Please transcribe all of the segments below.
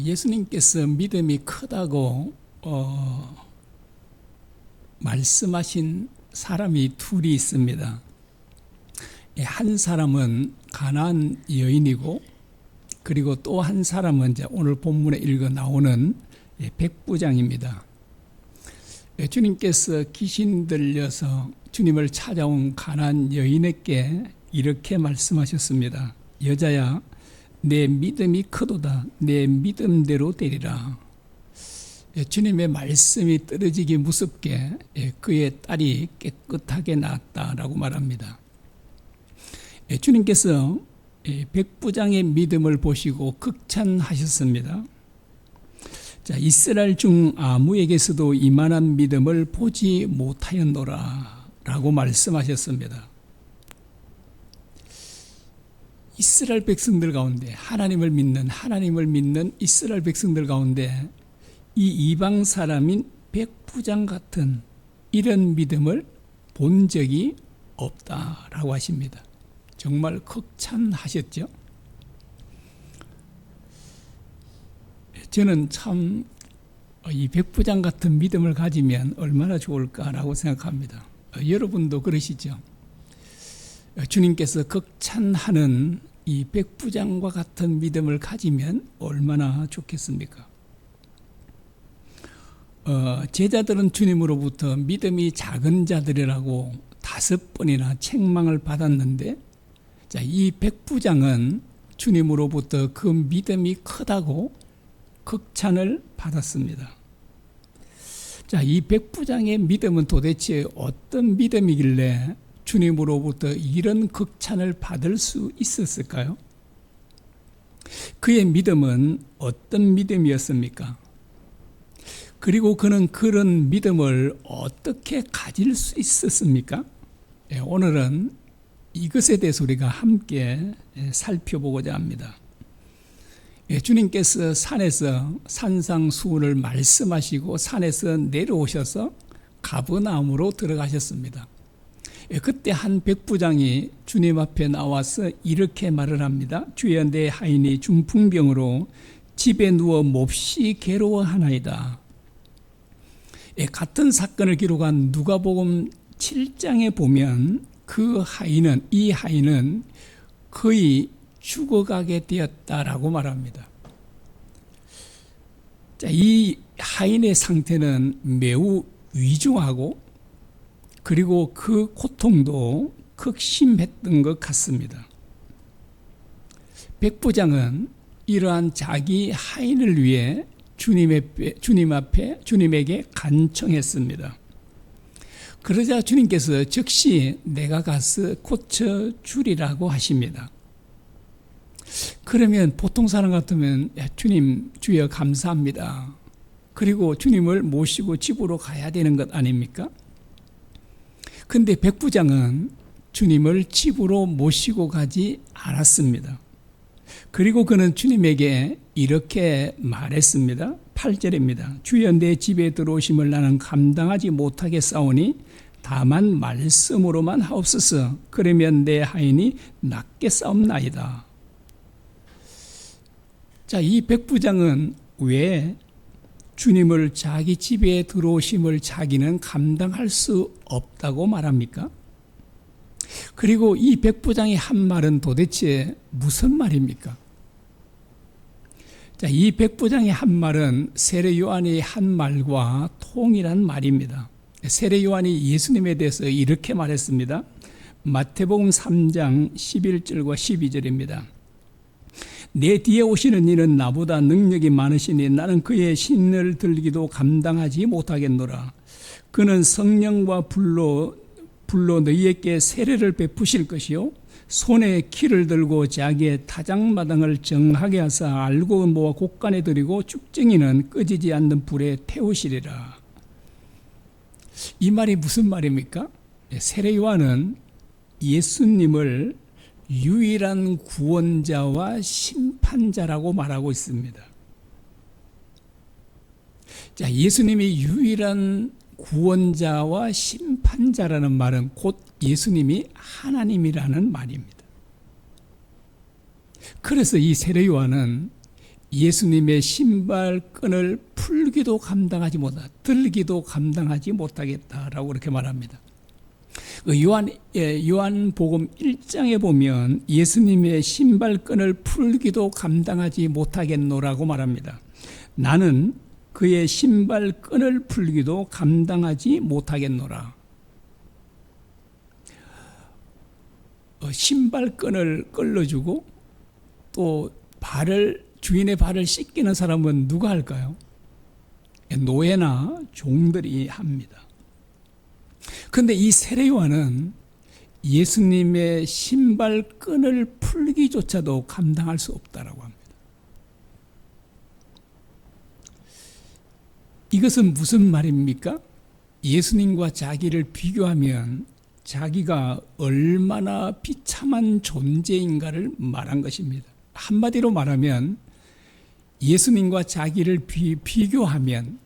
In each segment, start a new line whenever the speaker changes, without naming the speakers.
예수님께서 믿음이 크다고 말씀하신 사람이 둘이 있습니다. 한 사람은 가나안 여인이고, 그리고 또 한 사람은 이제 오늘 본문에 읽어 나오는 백부장입니다. 주님께서 귀신 들려서 주님을 찾아온 가나안 여인에게 이렇게 말씀하셨습니다. 여자야, 내 믿음이 크도다. 내 믿음대로 되리라. 주님의 말씀이 떨어지기 무섭게 그의 딸이 깨끗하게 나았다라고 말합니다. 주님께서 백부장의 믿음을 보시고 극찬하셨습니다. 자, 이스라엘 중 아무에게서도 이만한 믿음을 보지 못하였노라 라고 말씀하셨습니다. 이스라엘 백성들 가운데 하나님을 믿는 이스라엘 백성들 가운데 이 이방 사람인 백부장 같은 이런 믿음을 본 적이 없다라고 하십니다. 정말 극찬하셨죠. 저는 참 이 백부장 같은 믿음을 가지면 얼마나 좋을까라고 생각합니다. 여러분도 그러시죠? 주님께서 극찬하는 이 백부장과 같은 믿음을 가지면 얼마나 좋겠습니까? 제자들은 주님으로부터 믿음이 작은 자들이라고 5번이나 책망을 받았는데, 자, 이 백부장은 주님으로부터 그 믿음이 크다고 극찬을 받았습니다. 자, 이 백부장의 믿음은 도대체 어떤 믿음이길래 주님으로부터 이런 극찬을 받을 수 있었을까요? 그의 믿음은 어떤 믿음이었습니까? 그리고 그는 그런 믿음을 어떻게 가질 수 있었습니까? 오늘은 이것에 대해서 우리가 함께 살펴보고자 합니다. 주님께서 산에서 산상수훈을 말씀하시고 산에서 내려오셔서 가버나움으로 들어가셨습니다. 그때 한 백부장이 주님 앞에 나와서 이렇게 말을 합니다. 주여, 내 하인이 중풍병으로 집에 누워 몹시 괴로워하나이다. 같은 사건을 기록한 누가복음 7장에 보면 이 하인은 거의 죽어가게 되었다라고 말합니다. 자, 이 하인의 상태는 매우 위중하고, 그리고 그 고통도 극심했던 것 같습니다. 백부장은 이러한 자기 하인을 위해 주님에게 간청했습니다. 그러자 주님께서 즉시 내가 가서 고쳐주리라고 하십니다. 그러면 보통 사람 같으면 주님, 주여 감사합니다. 그리고 주님을 모시고 집으로 가야 되는 것 아닙니까? 근데 백부장은 주님을 집으로 모시고 가지 않았습니다. 그리고 그는 주님에게 이렇게 말했습니다. 8절입니다. 주여, 내 집에 들어오심을 나는 감당하지 못하겠사오니 다만 말씀으로만 하옵소서. 그러면 내 하인이 낫겠사옵나이다. 자, 이 백부장은 왜 주님을 자기 집에 들어오심을 자기는 감당할 수 없다고 말합니까? 그리고 이 백부장이 한 말은 도대체 무슨 말입니까? 자, 이 백부장의 한 말은 세례 요한이 한 말과 통일한 말입니다. 세례 요한이 예수님에 대해서 이렇게 말했습니다. 마태복음 3장 11절과 12절입니다. 내 뒤에 오시는 이는 나보다 능력이 많으시니 나는 그의 신을 들기도 감당하지 못하겠노라. 그는 성령과 불로 너희에게 세례를 베푸실 것이요, 손에 키를 들고 자기의 타작마당을 정하게 하사 알고 모아 곳간에 들이고 쭉정이는 꺼지지 않는 불에 태우시리라. 이 말이 무슨 말입니까? 세례 요한은 예수님을 유일한 구원자와 심판자라고 말하고 있습니다. 자, 예수님이 유일한 구원자와 심판자라는 말은 곧 예수님이 하나님이라는 말입니다. 그래서 이 세례 요한은 예수님의 신발끈을 풀기도 감당하지 못하다, 들기도 감당하지 못하겠다라고 그렇게 말합니다. 요한복음 1장에 보면 예수님의 신발끈을 풀기도 감당하지 못하겠노라고 말합니다. 나는 그의 신발끈을 풀기도 감당하지 못하겠노라. 신발끈을 끌어주고 또 주인의 발을 씻기는 사람은 누가 할까요? 노예나 종들이 합니다. 그런데 이 세례 요한은 예수님의 신발끈을 풀기조차도 감당할 수 없다라고 합니다. 이것은 무슨 말입니까? 예수님과 자기를 비교하면 자기가 얼마나 비참한 존재인가를 말한 것입니다. 한마디로 말하면 예수님과 자기를 비교하면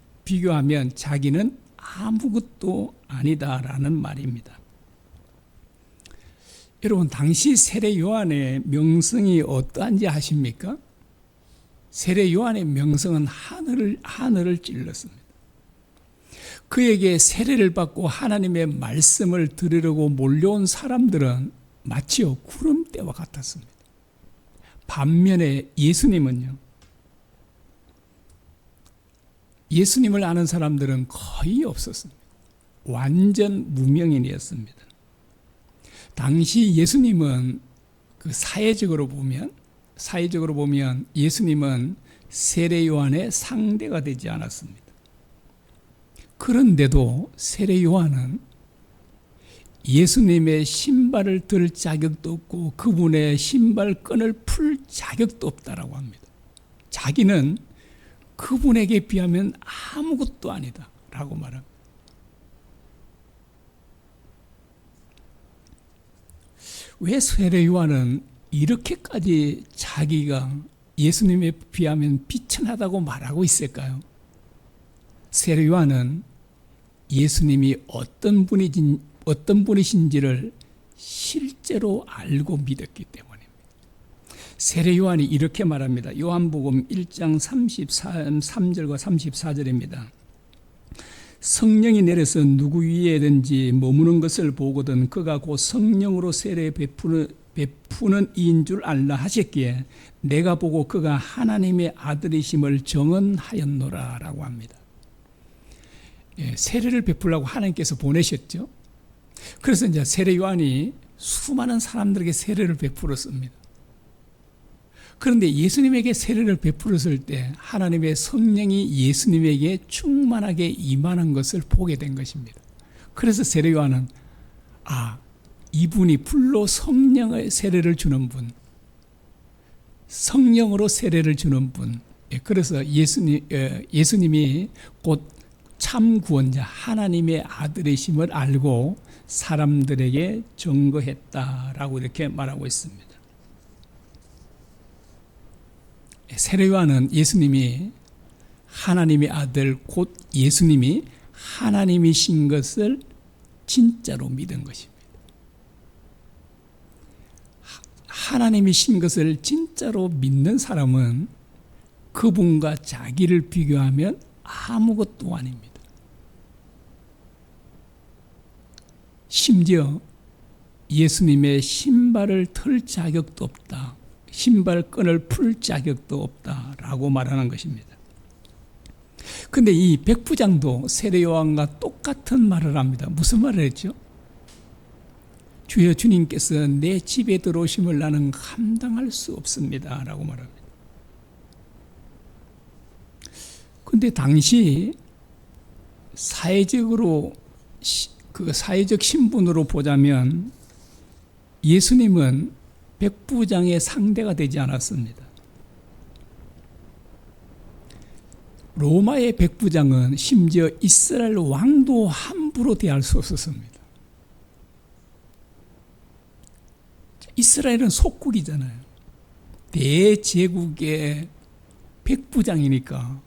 자기는 아무것도 아니다라는 말입니다. 여러분, 당시 세례 요한의 명성이 어떠한지 아십니까? 세례 요한의 명성은 하늘을 찔렀습니다. 그에게 세례를 받고 하나님의 말씀을 들으려고 몰려온 사람들은 마치요 구름대와 같았습니다. 반면에 예수님을 아는 사람들은 거의 없었습니다. 완전 무명인이었습니다. 당시 예수님은 사회적으로 보면 예수님은 세례 요한의 상대가 되지 않았습니다. 그런데도 세례 요한은 예수님의 신발을 들 자격도 없고 그분의 신발끈을 풀 자격도 없다라고 합니다. 자기는 그분에게 비하면 아무것도 아니다 라고 말합니다. 왜 세례 요한은 이렇게까지 자기가 예수님에 비하면 비천하다고 말하고 있을까요? 세례 요한은 예수님이 어떤 분이신지를 실제로 알고 믿었기 때문입니다. 세례 요한이 이렇게 말합니다. 요한복음 1장 33절과 34절입니다. 성령이 내려서 누구 위에든지 머무는 것을 보거든 그가 곧 성령으로 세례 베푸는 이인 줄 알라 하셨기에 내가 보고 그가 하나님의 아들이심을 정언하였노라 라고 합니다. 세례를 베풀라고 하나님께서 보내셨죠. 그래서 이제 세례 요한이 수많은 사람들에게 세례를 베풀었습니다. 그런데 예수님에게 세례를 베풀었을 때 하나님의 성령이 예수님에게 충만하게 임하는 것을 보게 된 것입니다. 그래서 세례 요한은 이분이 불로 성령의 세례를 주는 분, 성령으로 세례를 주는 분. 그래서 예수님이 곧 참 구원자 하나님의 아들이심을 알고 사람들에게 증거했다라고 이렇게 말하고 있습니다. 세례 요한은 예수님이 하나님의 아들 곧 예수님이 하나님이신 것을 진짜로 믿은 것입니다. 하나님이신 것을 진짜로 믿는 사람은 그분과 자기를 비교하면 아무것도 아닙니다. 심지어 예수님의 신발을 털 자격도 없다, 신발끈을 풀 자격도 없다라고 말하는 것입니다. 그런데 이 백부장도 세례 요한과 똑같은 말을 합니다. 무슨 말을 했죠? 주여 주님께서 내 집에 들어오심을 나는 감당할 수 없습니다 라고 말합니다. 그런데 당시 사회적 신분으로 보자면 예수님은 백부장의 상대가 되지 않았습니다. 로마의 백부장은 심지어 이스라엘 왕도 함부로 대할 수 없었습니다. 이스라엘은 속국이잖아요. 대제국의 백부장이니까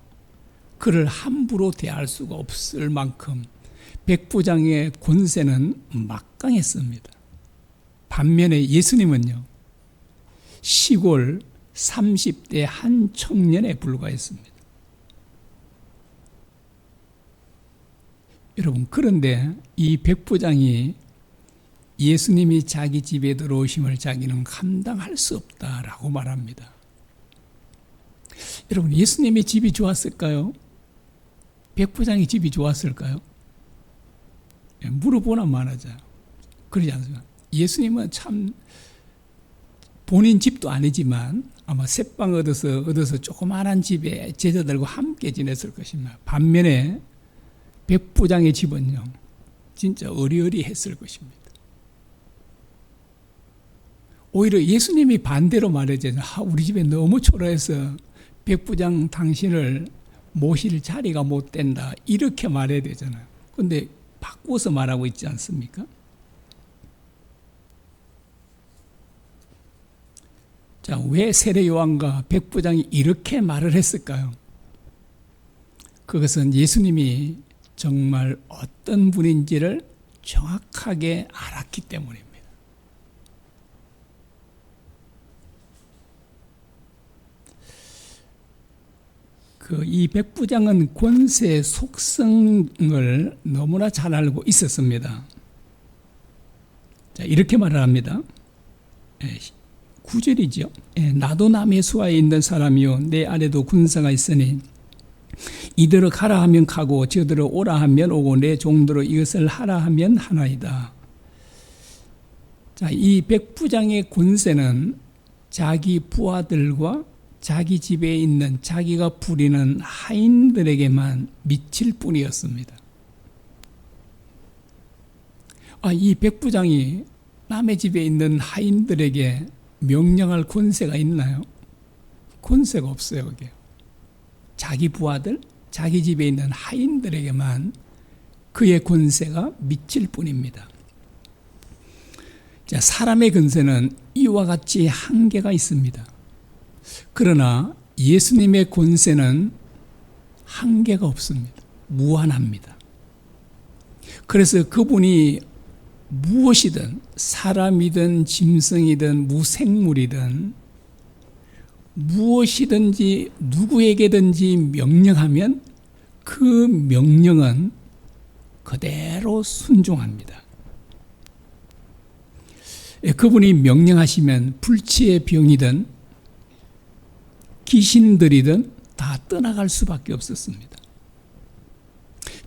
그를 함부로 대할 수가 없을 만큼 백부장의 권세는 막강했습니다. 반면에 예수님은요, 시골 30대 한 청년에 불과했습니다. 여러분, 그런데 이 백부장이 예수님이 자기 집에 들어오심을 자기는 감당할 수 없다라고 말합니다. 여러분, 예수님의 집이 좋았을까요? 백부장의 집이 좋았을까요? 물어보나 말하자. 그러지 않습니까? 예수님은 참 본인 집도 아니지만 아마 새빵 얻어서 조그마한 집에 제자들과 함께 지냈을 것입니다. 반면에 백부장의 집은요, 진짜 어리어리했을 것입니다. 오히려 예수님이 반대로 말해잖아요. 우리 집에 너무 초라해서 백부장 당신을 모실 자리가 못 된다. 이렇게 말해야 되잖아요. 그런데 바꿔서 말하고 있지 않습니까? 자, 왜 세례 요한과 백부장이 이렇게 말을 했을까요? 그것은 예수님이 정말 어떤 분인지를 정확하게 알았기 때문입니다. 이 백부장은 권세의 속성을 너무나 잘 알고 있었습니다. 자, 이렇게 말을 합니다. 9절이죠. 나도 남의 수하에 있는 사람이요 내 아래도 군사가 있으니 이들을 가라 하면 가고 저들을 오라 하면 오고 내 종들로 이것을 하라 하면 하나이다. 자, 이 백부장의 권세는 자기 부하들과 자기 집에 있는 자기가 부리는 하인들에게만 미칠 뿐이었습니다. 이 백부장이 남의 집에 있는 하인들에게 명령할 권세가 있나요? 권세가 없어요. 그게. 자기 부하들, 자기 집에 있는 하인들에게만 그의 권세가 미칠 뿐입니다. 자, 사람의 권세는 이와 같이 한계가 있습니다. 그러나 예수님의 권세는 한계가 없습니다. 무한합니다. 그래서 그분이 무엇이든 사람이든 짐승이든 무생물이든 무엇이든지 누구에게든지 명령하면 그 명령은 그대로 순종합니다. 그분이 명령하시면 불치의 병이든 귀신들이든 다 떠나갈 수밖에 없었습니다.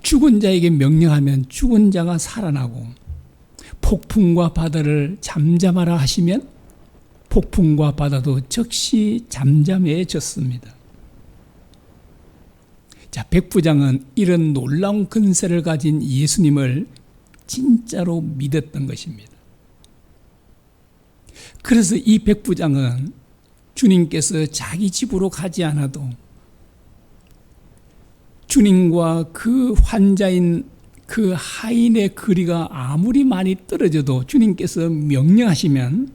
죽은 자에게 명령하면 죽은 자가 살아나고 폭풍과 바다를 잠잠하라 하시면 폭풍과 바다도 즉시 잠잠해졌습니다. 자, 백부장은 이런 놀라운 권세를 가진 예수님을 진짜로 믿었던 것입니다. 그래서 이 백부장은 주님께서 자기 집으로 가지 않아도 주님과 그 환자인 그 하인의 거리가 아무리 많이 떨어져도 주님께서 명령하시면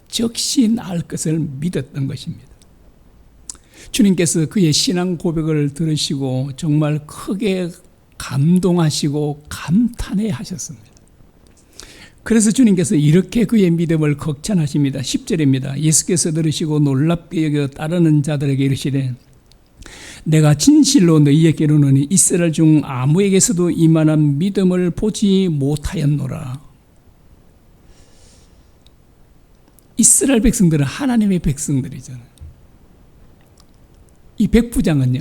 즉시 나을 것을 믿었던 것입니다. 주님께서 그의 신앙 고백을 들으시고 정말 크게 감동하시고 감탄해 하셨습니다. 그래서 주님께서 이렇게 그의 믿음을 극찬하십니다. 10절입니다. 예수께서 들으시고 놀랍게 여겨 따르는 자들에게 이르시되 내가 진실로 너희에게 이르노니 이스라엘 중 아무에게서도 이만한 믿음을 보지 못하였노라. 이스라엘 백성들은 하나님의 백성들이잖아요. 이 백부장은요,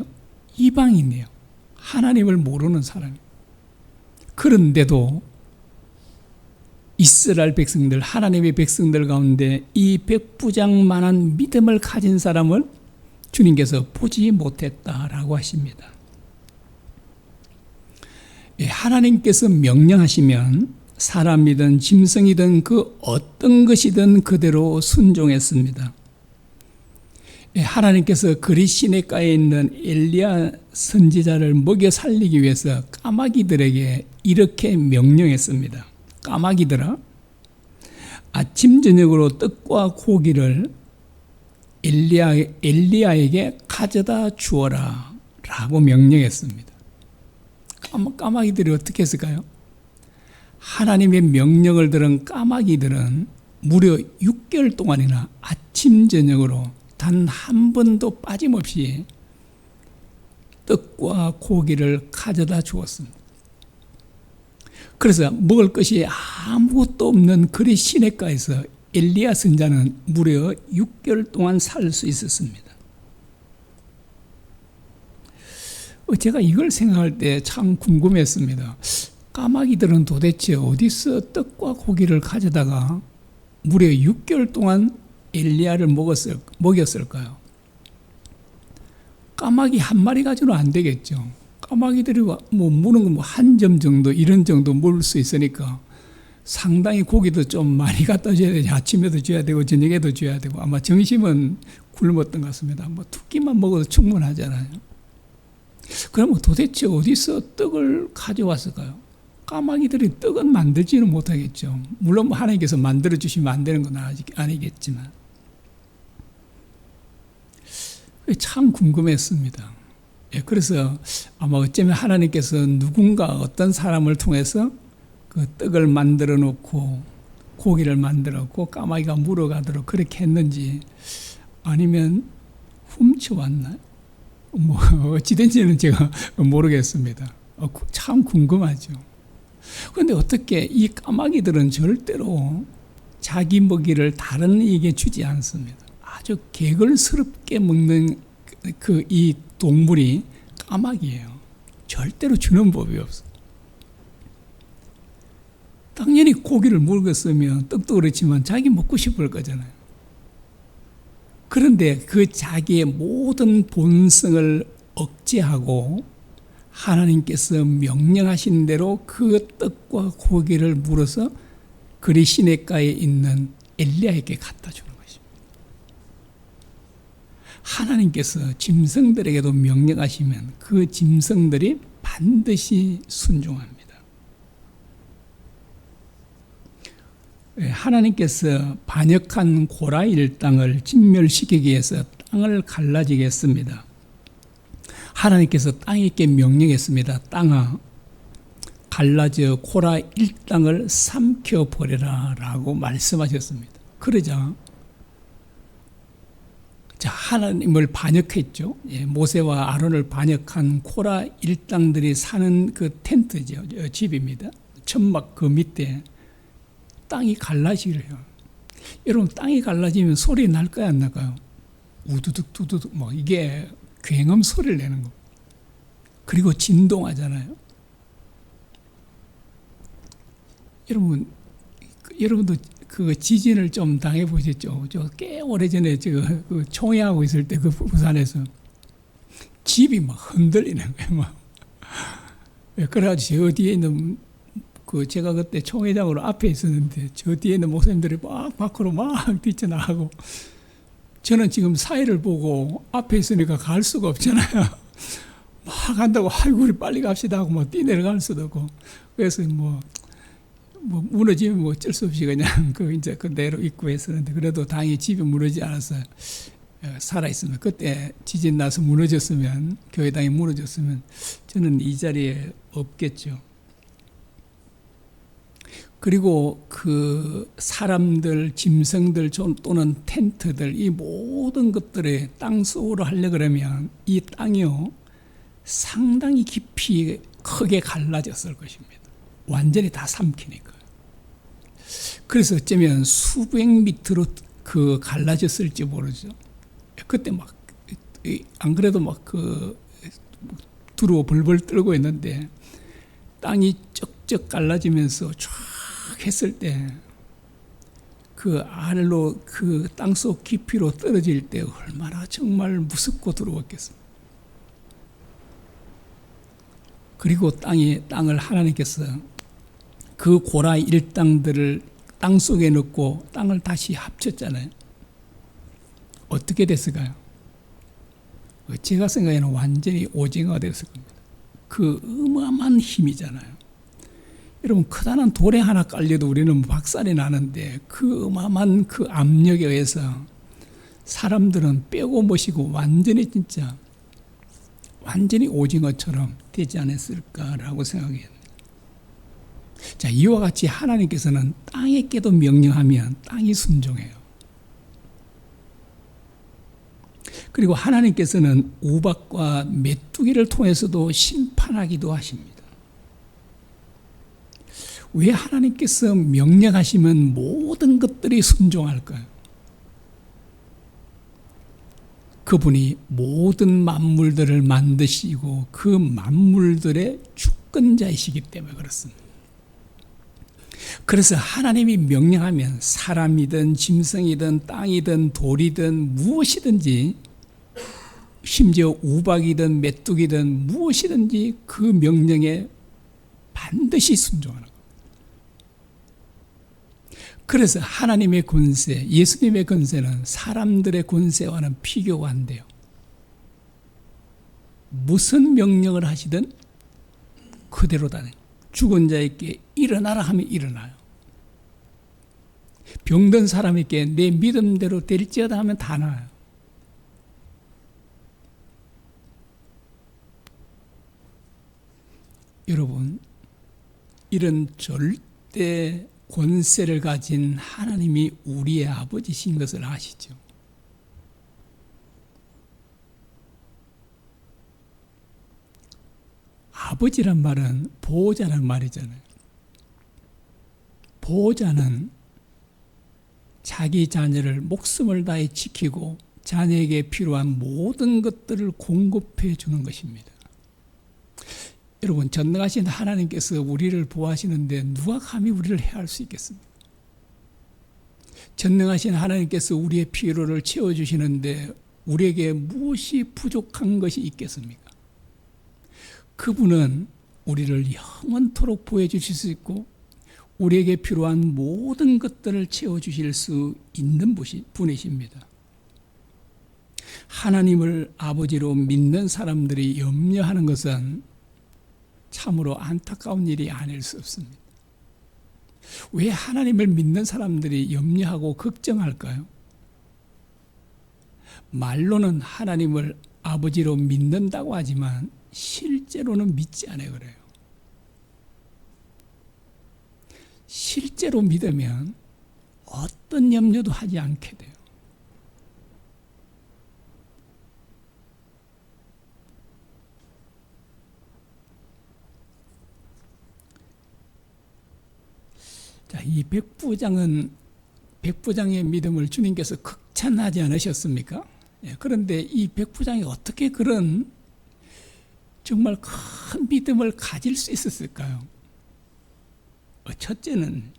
이방인이에요. 하나님을 모르는 사람이에요. 그런데도 이스라엘 백성들, 하나님의 백성들 가운데 이 백부장만한 믿음을 가진 사람을 주님께서 보지 못했다라고 하십니다. 하나님께서 명령하시면 사람이든 짐승이든 그 어떤 것이든 그대로 순종했습니다. 하나님께서 그리 시내가에 있는 엘리야 선지자를 먹여 살리기 위해서 까마귀들에게 이렇게 명령했습니다. 까마귀들아, 아침 저녁으로 떡과 고기를 엘리야에게 가져다 주어라 라고 명령했습니다. 까마귀들이 어떻게 했을까요? 하나님의 명령을 들은 까마귀들은 무려 6개월 동안이나 아침 저녁으로 단 한 번도 빠짐없이 떡과 고기를 가져다 주었습니다. 그래서 먹을 것이 아무것도 없는 그리 시냇가에서 엘리야 선자는 무려 6개월 동안 살 수 있었습니다. 제가 이걸 생각할 때 참 궁금했습니다. 까마귀들은 도대체 어디서 떡과 고기를 가져다가 무려 6개월 동안 엘리야를 먹였을까요? 까마귀 한 마리 가지고는 안 되겠죠. 까마귀들이 무는 거 한 점 정도, 이런 정도 물 수 있으니까 상당히 고기도 좀 많이 갖다 줘야 되죠. 아침에도 줘야 되고 저녁에도 줘야 되고 아마 점심은 굶었던 것 같습니다. 두 끼만 먹어도 충분하잖아요. 그러면 도대체 어디서 떡을 가져왔을까요? 까마귀들이 떡은 만들지는 못하겠죠. 물론 하나님께서 만들어 주시면 안 되는 건 아니겠지만 참 궁금했습니다. 그래서 아마 어쩌면 하나님께서 누군가 어떤 사람을 통해서 그 떡을 만들어 놓고 고기를 만들어 놓고 까마귀가 물어가도록 그렇게 했는지 아니면 훔쳐왔나요? 어찌된지는 제가 모르겠습니다. 참 궁금하죠. 그런데 어떻게 이 까마귀들은 절대로 자기 먹이를 다른 이에게 주지 않습니다. 아주 개걸스럽게 먹는 이 동물이 까마귀예요. 절대로 주는 법이 없어요. 당연히 고기를 먹었으면 떡도 그렇지만 자기 먹고 싶을 거잖아요. 그런데 그 자기의 모든 본성을 억제하고 하나님께서 명령하신 대로 그 떡과 고기를 물어서 그리 시냇가에 있는 엘리야에게 갖다 주는 것입니다. 하나님께서 짐승들에게도 명령하시면 그 짐승들이 반드시 순종합니다. 하나님께서 반역한 고라 일당을 진멸시키기 위해서 땅을 갈라지게 했습니다. 하나님께서 땅에게 명령했습니다. 땅아, 갈라져 고라 일당을 삼켜버려라 라고 말씀하셨습니다. 그러자 하나님을 반역했죠. 모세와 아론을 반역한 고라 일당들이 사는 그 텐트죠. 집입니다. 천막 그 밑에 땅이 갈라지기를 해요. 여러분, 땅이 갈라지면 소리 날까요, 안 날까요? 우두둑 두두둑 이게 굉음 소리를 내는 거. 그리고 진동하잖아요. 여러분도 그 지진을 좀 당해 보셨죠? 저 꽤 오래전에 그 총회하고 있을 때 그 부산에서 집이 막 흔들리는 거예요. 그래가지고 저 뒤에 있는 제가 그때 총회장으로 앞에 있었는데 저 뒤에 있는 목사님들이 막 밖으로 막 뛰쳐나가고 저는 지금 사회를 보고 앞에 있으니까 갈 수가 없잖아요. 막 간다고 아이고 우리 빨리 갑시다 하고 막 뛰내려갈 수도 없고 그래서 무너지면 어쩔 수 없이 그냥 이제 그대로 있고 했었는데 그래도 다행히 집이 무너지지 않았어요. 살아있으면 그때 지진 나서 무너졌으면 교회당이 무너졌으면 저는 이 자리에 없겠죠. 그리고 그 사람들, 짐승들 또는 텐트들 이 모든 것들을 땅 속으로 하려 그러면 이 땅이요 상당히 깊이 크게 갈라졌을 것입니다. 완전히 다 삼키니까. 그래서 어쩌면 수백 미터로 갈라졌을지 모르죠. 그때 안 그래도 두루고 벌벌 떨고 있는데 땅이 쩍쩍 갈라지면서 쫙 했을 때 그 아래로 그 땅속 깊이로 떨어질 때 얼마나 정말 무섭고 두려웠겠습니까? 그리고 땅을 하나님께서 그 고라 일당들을 땅 속에 넣고 땅을 다시 합쳤잖아요. 어떻게 됐을까요? 제가 생각에는 완전히 오징어가 됐을 겁니다. 그 어마어마한 힘이잖아요. 여러분, 커다란 돌에 하나 깔려도 우리는 박살이 나는데 그 어마어마한 그 압력에 의해서 사람들은 빼고 모시고 완전히 오징어처럼 되지 않았을까라고 생각해요. 자, 이와 같이 하나님께서는 땅에게도 명령하면 땅이 순종해요. 그리고 하나님께서는 우박과 메뚜기를 통해서도 심판하기도 하십니다. 왜 하나님께서 명령하시면 모든 것들이 순종할까요? 그분이 모든 만물들을 만드시고 그 만물들의 주권자이시기 때문에 그렇습니다. 그래서 하나님이 명령하면 사람이든 짐승이든 땅이든 돌이든 무엇이든지, 심지어 우박이든 메뚜기든 무엇이든지 그 명령에 반드시 순종하는 거예요. 그래서 하나님의 권세, 예수님의 권세는 사람들의 권세와는 비교가 안 돼요. 무슨 명령을 하시든 그대로 다 돼요. 죽은 자에게 일어나라 하면 일어나요. 병든 사람에게 내 믿음대로 될지어다 하면 다 나아요. 여러분, 이런 절대 권세를 가진 하나님이 우리의 아버지신 것을 아시죠? 아버지란 말은 보호자란 말이잖아요. 보호자는 자기 자녀를 목숨을 다해 지키고 자녀에게 필요한 모든 것들을 공급해 주는 것입니다. 여러분, 전능하신 하나님께서 우리를 보호하시는데 누가 감히 우리를 해할 수 있겠습니까? 전능하신 하나님께서 우리의 필요를 채워주시는데 우리에게 무엇이 부족한 것이 있겠습니까? 그분은 우리를 영원토록 보호해주실 수 있고 우리에게 필요한 모든 것들을 채워주실 수 있는 분이십니다. 하나님을 아버지로 믿는 사람들이 염려하는 것은 참으로 안타까운 일이 아닐 수 없습니다. 왜 하나님을 믿는 사람들이 염려하고 걱정할까요? 말로는 하나님을 아버지로 믿는다고 하지만 실제로는 믿지 않아요. 그래요. 실제로 믿으면 어떤 염려도 하지 않게 돼요. 자, 이 백부장의 믿음을 주님께서 극찬하지 않으셨습니까? 그런데 이 백부장이 어떻게 그런 정말 큰 믿음을 가질 수 있었을까요? 첫째는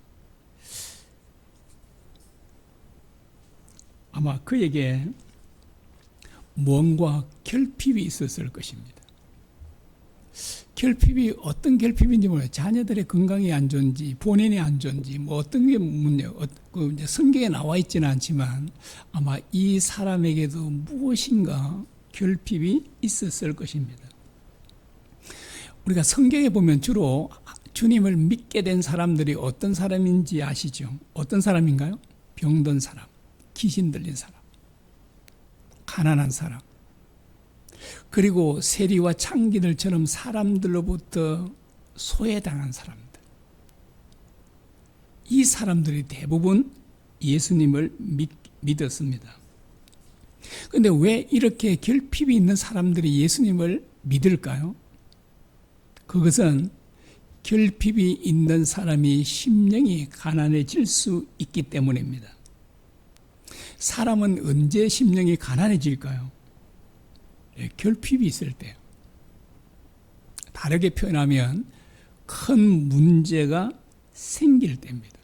아마 그에게 무언가 결핍이 있었을 것입니다. 결핍이 어떤 결핍인지 몰라요. 자녀들의 건강이 안 좋은지, 본인이 안 좋은지, 뭐 어떤 게 문제, 이제 성경에 나와 있지는 않지만 아마 이 사람에게도 무엇인가 결핍이 있었을 것입니다. 우리가 성경에 보면 주로 주님을 믿게 된 사람들이 어떤 사람인지 아시죠? 어떤 사람인가요? 병든 사람, 귀신 들린 사람, 가난한 사람, 그리고 세리와 창기들처럼 사람들로부터 소외당한 사람들. 이 사람들이 대부분 예수님을 믿었습니다. 그런데 왜 이렇게 결핍이 있는 사람들이 예수님을 믿을까요? 그것은 결핍이 있는 사람이 심령이 가난해질 수 있기 때문입니다. 사람은 언제 심령이 가난해질까요? 결핍이 있을 때요. 다르게 표현하면 큰 문제가 생길 때입니다.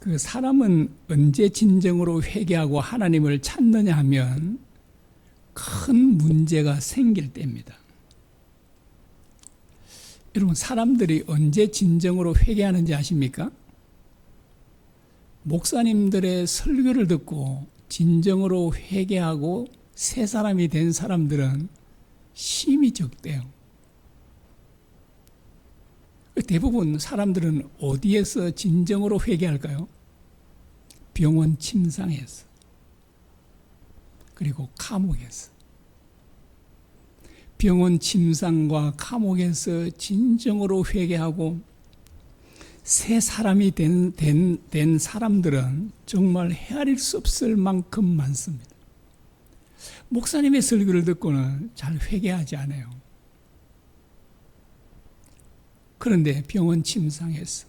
그 사람은 언제 진정으로 회개하고 하나님을 찾느냐 하면 큰 문제가 생길 때입니다. 여러분, 사람들이 언제 진정으로 회개하는지 아십니까? 목사님들의 설교를 듣고 진정으로 회개하고 새 사람이 된 사람들은 심히 적대요. 대부분 사람들은 어디에서 진정으로 회개할까요? 병원 침상에서, 그리고 감옥에서. 병원 침상과 감옥에서 진정으로 회개하고 새 사람이 된 사람들은 정말 헤아릴 수 없을 만큼 많습니다. 목사님의 설교를 듣고는 잘 회개하지 않아요. 그런데 병원 침상에서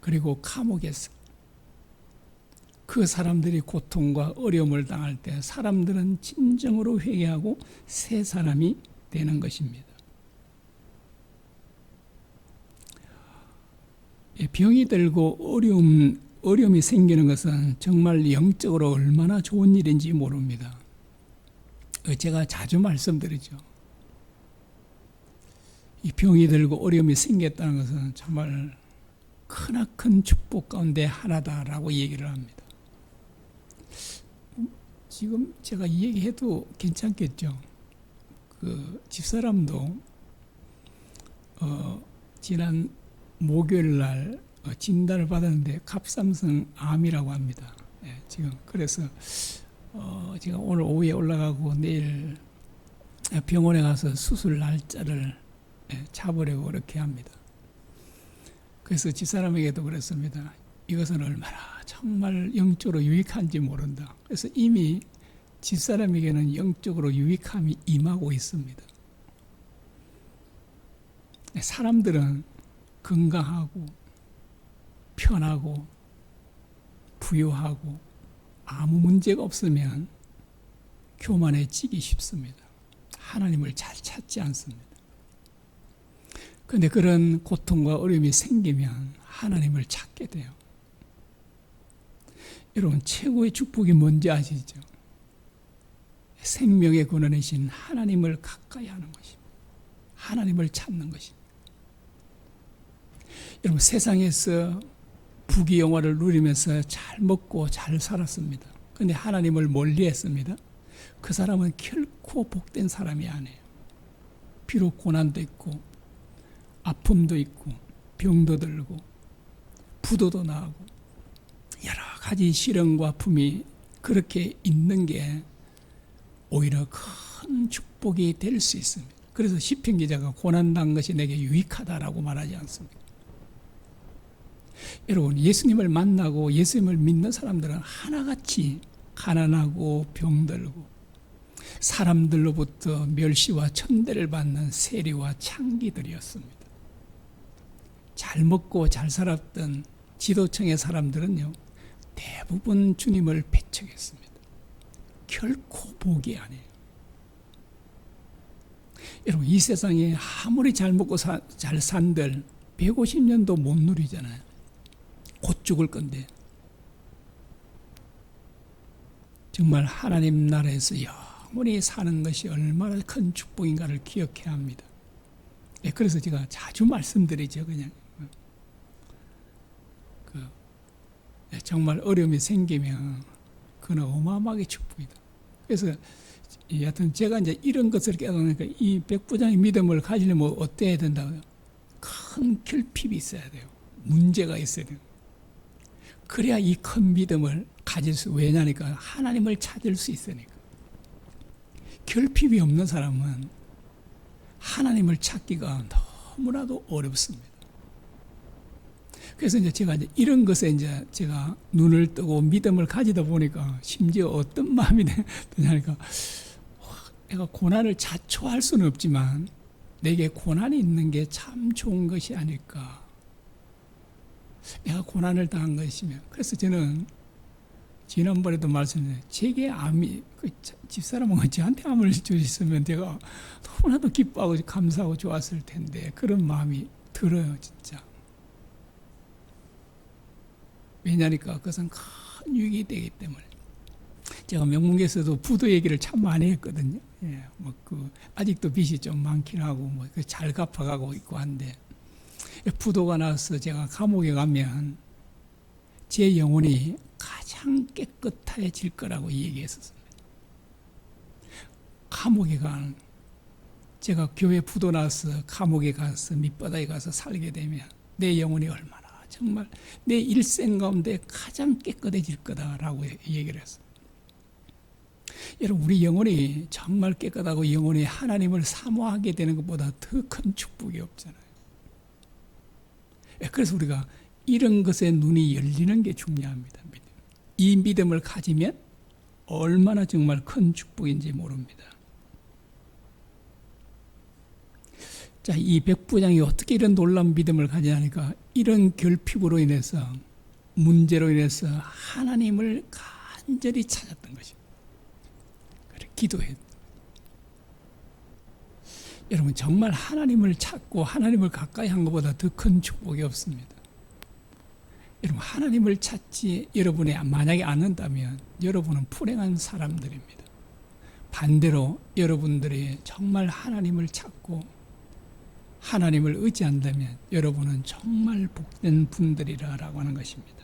그리고 감옥에서 그 사람들이 고통과 어려움을 당할 때 사람들은 진정으로 회개하고 새 사람이 되는 것입니다. 병이 들고 어려움이 생기는 것은 정말 영적으로 얼마나 좋은 일인지 모릅니다. 제가 자주 말씀드리죠. 이 병이 들고 어려움이 생겼다는 것은 정말 크나큰 축복 가운데 하나다라고 얘기를 합니다. 지금 제가 이 얘기해도 괜찮겠죠? 그 집사람도 지난 목요일 날 진단을 받았는데 갑상선 암이라고 합니다. 지금 그래서 제가 오늘 오후에 올라가고 내일 병원에 가서 수술 날짜를 잡으려고 그렇게 합니다. 그래서 집사람에게도 그랬습니다. 이것은 얼마나 정말 영적으로 유익한지 모른다. 그래서 이미 집사람에게는 영적으로 유익함이 임하고 있습니다. 사람들은 건강하고 편하고 부유하고 아무 문제가 없으면 교만해지기 쉽습니다. 하나님을 잘 찾지 않습니다. 그런데 그런 고통과 어려움이 생기면 하나님을 찾게 돼요. 여러분, 최고의 축복이 뭔지 아시죠? 생명의 근원이신 하나님을 가까이 하는 것입니다. 하나님을 찾는 것입니다. 여러분, 세상에서 부귀영화를 누리면서 잘 먹고 잘 살았습니다. 그런데 하나님을 멀리했습니다. 그 사람은 결코 복된 사람이 아니에요. 비록 고난도 있고 아픔도 있고 병도 들고 부도도 나고 여러 가지 시련과 아픔이 그렇게 있는 게 오히려 큰 축복이 될 수 있습니다. 그래서 시편 기자가 고난당한 것이 내게 유익하다라고 말하지 않습니까? 여러분, 예수님을 만나고 예수님을 믿는 사람들은 하나같이 가난하고 병들고 사람들로부터 멸시와 천대를 받는 세리와 창기들이었습니다. 잘 먹고 잘 살았던 지도층의 사람들은요, 대부분 주님을 배척했습니다. 결코 복이 아니에요. 여러분, 이 세상에 아무리 잘 먹고 잘 산들 150년도 못 누리잖아요. 곧 죽을 건데. 정말 하나님 나라에서 영원히 사는 것이 얼마나 큰 축복인가를 기억해야 합니다. 그래서 제가 자주 말씀드리죠. 그냥 정말 어려움이 생기면 그건 어마어마하게 축복이다. 그래서 여하튼 제가 이제 이런 것을 깨달으니까 이 백부장의 믿음을 가지려면 어때야 된다고요? 큰 결핍이 있어야 돼요. 문제가 있어야 돼요. 그래야 이 큰 믿음을 가질 수, 왜냐니까 하나님을 찾을 수 있으니까. 결핍이 없는 사람은 하나님을 찾기가 너무나도 어렵습니다. 그래서 이제 제가 이제 이런 것에 이제 제가 눈을 뜨고 믿음을 가지다 보니까 심지어 어떤 마음이 드냐니까 내가 고난을 자초할 수는 없지만 내게 고난이 있는 게 참 좋은 것이 아닐까. 내가 고난을 당한 것이면. 그래서 저는 지난번에도 말씀드렸는데 제게 암이 집사람은 저한테 암을 주셨으면 제가 너무나도 기뻐하고 감사하고 좋았을 텐데 그런 마음이 들어요, 진짜. 왜냐니까 그것은 큰 유익이 되기 때문에. 제가 명문계에서도 부도 얘기를 참 많이 했거든요. 아직도 빚이 좀 많긴 하고 잘 갚아가고 있고 한데 부도가 나서 제가 감옥에 가면 제 영혼이 가장 깨끗해질 거라고 얘기했었습니다. 감옥에 제가 교회 부도 나서 감옥에 가서 밑바닥에 가서 살게 되면 내 영혼이 얼마나 정말 내 일생 가운데 가장 깨끗해질 거다라고 얘기를 했어요. 여러분, 우리 영혼이 정말 깨끗하고 영혼이 하나님을 사모하게 되는 것보다 더 큰 축복이 없잖아요. 그래서 우리가 이런 것에 눈이 열리는 게 중요합니다. 이 믿음을 가지면 얼마나 정말 큰 축복인지 모릅니다. 자, 이 백부장이 어떻게 이런 놀라운 믿음을 가지냐니까 이런 결핍으로 인해서 문제로 인해서 하나님을 간절히 찾았던 것입니다. 그래, 기도했다. 여러분 정말 하나님을 찾고 하나님을 가까이 한 것보다 더 큰 축복이 없습니다. 여러분 하나님을 찾지 여러분이 만약에 않는다면 여러분은 불행한 사람들입니다. 반대로 여러분들이 정말 하나님을 찾고 하나님을 의지한다면 여러분은 정말 복된 분들이라고 하는 것입니다.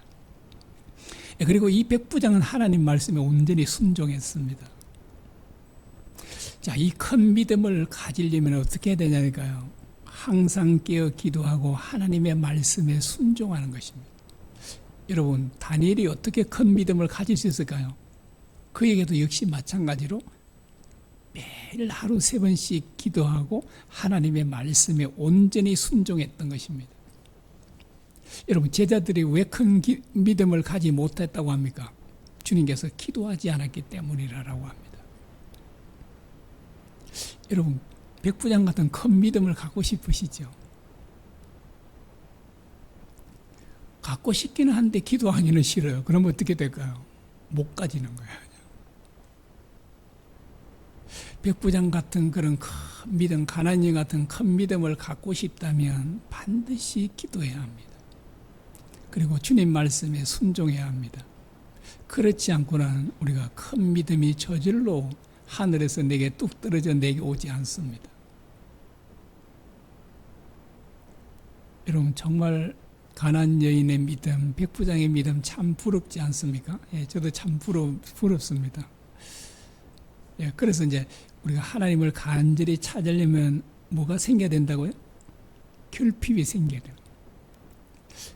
그리고 이 백부장은 하나님 말씀에 온전히 순종했습니다. 자, 이 큰 믿음을 가지려면 어떻게 해야 되냐니까요. 항상 깨어 기도하고 하나님의 말씀에 순종하는 것입니다. 여러분, 다니엘이 어떻게 큰 믿음을 가질 수 있을까요? 그에게도 역시 마찬가지로 매일 하루 3번씩 기도하고 하나님의 말씀에 온전히 순종했던 것입니다. 여러분, 제자들이 왜 큰 믿음을 가지 못했다고 합니까? 주님께서 기도하지 않았기 때문이라고 합니다. 여러분, 백부장 같은 큰 믿음을 갖고 싶으시죠? 갖고 싶기는 한데 기도하기는 싫어요. 그럼 어떻게 될까요? 못 가지는 거예요. 백부장 같은 그런 큰 믿음, 가나안 같은 큰 믿음을 갖고 싶다면 반드시 기도해야 합니다. 그리고 주님 말씀에 순종해야 합니다. 그렇지 않고는 우리가 큰 믿음이 저절로 하늘에서 내게 뚝 떨어져 내게 오지 않습니다. 여러분 정말 가나안 여인의 믿음, 백부장의 믿음 참 부럽지 않습니까? 예, 저도 참 부럽습니다. 예, 그래서 이제 우리가 하나님을 간절히 찾으려면 뭐가 생겨야 된다고요? 결핍이 생겨야 돼요.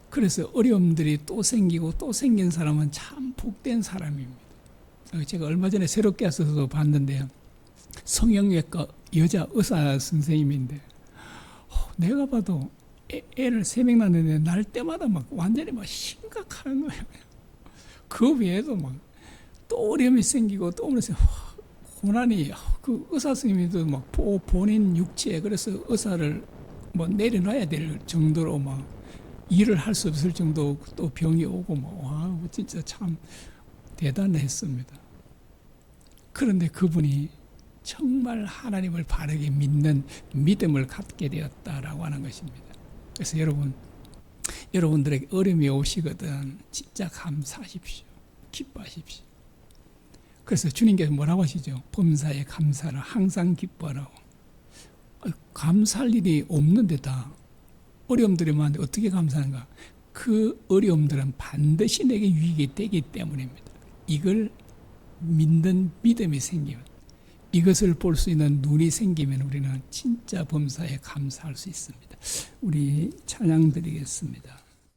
그래서 어려움들이 또 생기고 또 생긴 사람은 참 복된 사람입니다. 제가 얼마 전에 새롭게 와서 봤는데요. 성형외과 여자 의사 선생님인데 내가 봐도 애를 3명 낳는데 날 때마다 막 완전히 막 심각한 거예요. 그 외에도 막 또 어려움이 생기고 또 오면서 고난이 그 의사 선생님도 막 본인 육체에 그래서 의사를 뭐 내려놔야 될 정도로 막 일을 할 수 없을 정도 또 병이 오고 뭐 와 진짜 참 대단했습니다. 그런데 그분이 정말 하나님을 바르게 믿는 믿음을 갖게 되었다라고 하는 것입니다. 그래서 여러분들에게 어려움이 오시거든 진짜 감사하십시오. 기뻐하십시오. 그래서 주님께서 뭐라고 하시죠? 범사에 감사를 항상 기뻐하라고. 감사할 일이 없는데 다 어려움들이 많은데 어떻게 감사하는가? 그 어려움들은 반드시 내게 유익이 되기 때문입니다. 이걸 믿는 믿음이 생기면, 이것을 볼 수 있는 눈이 생기면 우리는 진짜 범사에 감사할 수 있습니다. 우리 찬양 드리겠습니다.